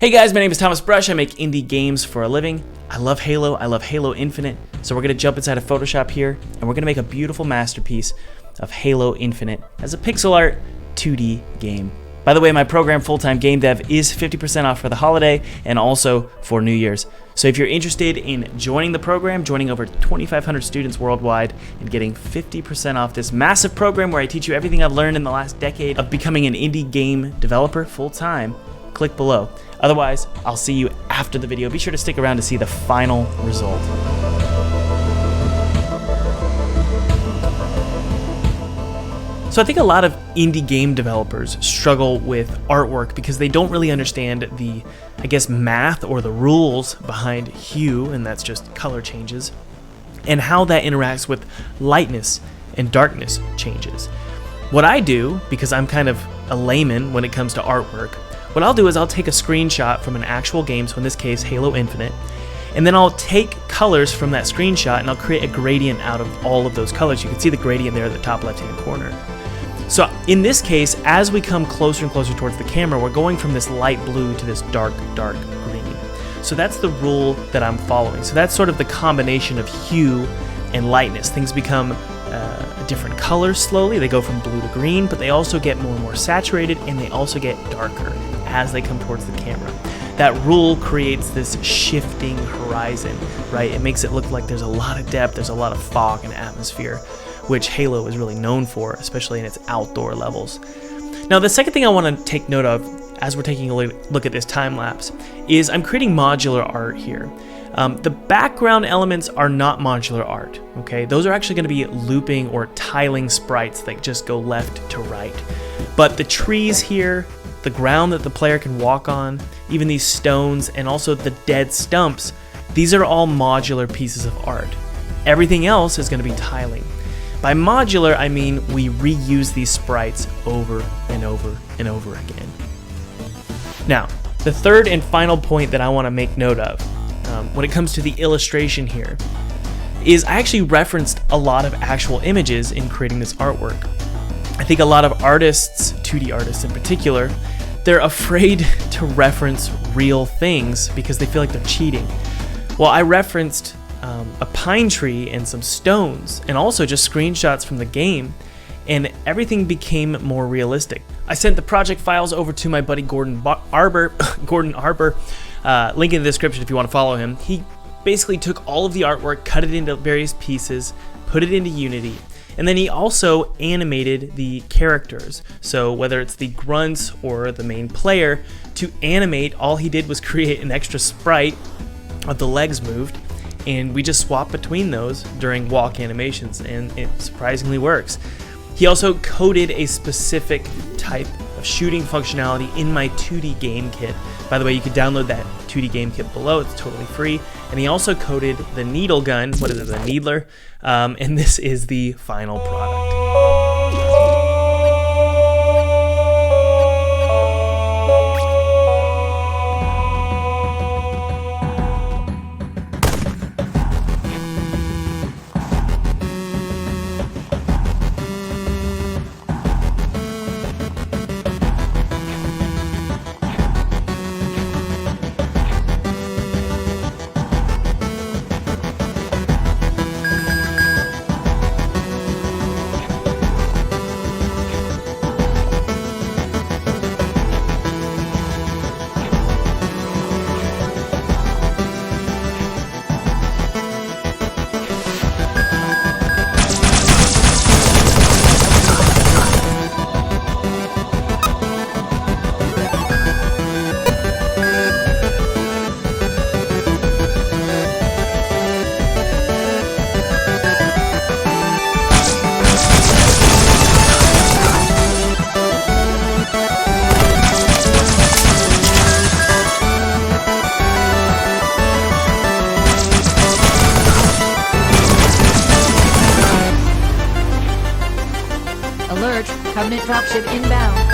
Hey guys, my name is Thomas Brush. I make indie games for a living. I love Halo. I love Halo Infinite. So we're going to jump inside of Photoshop here, and we're going to make a beautiful masterpiece of Halo Infinite as a pixel art 2D game. By the way, my program Full-Time Game Dev is 50% off for the holiday and also for New Year's. So if you're interested in joining the program, joining over 2,500 students worldwide and getting 50% off this massive program where I teach you everything I've learned in the last decade of becoming an indie game developer full-time, click below. Otherwise, I'll see you after the video. Be sure to stick around to see the final result. So I think a lot of indie game developers struggle with artwork because they don't really understand the, math or the rules behind hue, and that's just color changes, and how that interacts with lightness and darkness changes. What I do, because I'm kind of a layman when it comes to artwork, what I'll do is I'll take a screenshot from an actual game, so in this case Halo Infinite, and then I'll take colors from that screenshot and I'll create a gradient out of all of those colors. You can see the gradient there at the top left-hand corner. So in this case, as we come closer and closer towards the camera, we're going from this light blue to this dark green. So that's the rule that I'm following. So that's sort of the combination of hue and lightness. Things become a different color slowly. They go from blue to green, but they also get more and more saturated, and they also get darker as they come towards the camera. That rule creates this shifting horizon, right? It makes it look like there's a lot of depth, there's a lot of fog and atmosphere, which Halo is really known for, especially in its outdoor levels. Now, the second thing I want to take note of as we're taking a look at this time lapse is I'm creating modular art here. The background elements are not modular art, okay? Those are actually going to be looping or tiling sprites that just go left to right. But the trees here, the ground that the player can walk on, even these stones, and also the dead stumps, these are all modular pieces of art. Everything else is going to be tiling. By modular, I mean we reuse these sprites over and over and over again. Now, the third and final point that I want to make note of when it comes to the illustration here is I actually referenced a lot of actual images in creating this artwork. I think a lot of artists, 2D artists in particular, they're afraid to reference real things because they feel like they're cheating. Well, I referenced a pine tree and some stones, and also just screenshots from the game, and everything became more realistic. I sent the project files over to my buddy Gordon Arbor, link in the description if you want to follow him. He basically took all of the artwork, cut it into various pieces, put it into Unity, and then he also animated the characters. So whether it's the grunts or the main player, to animate, all he did was create an extra sprite of the legs moved, and we just swap between those during walk animations, and it surprisingly works. He also coded a specific type of shooting functionality in my 2D game kit. By the way, you can download that 2D game kit below, it's totally free. And he also coded the needle gun, the needler, and this is the final product. Alert, Covenant dropship inbound.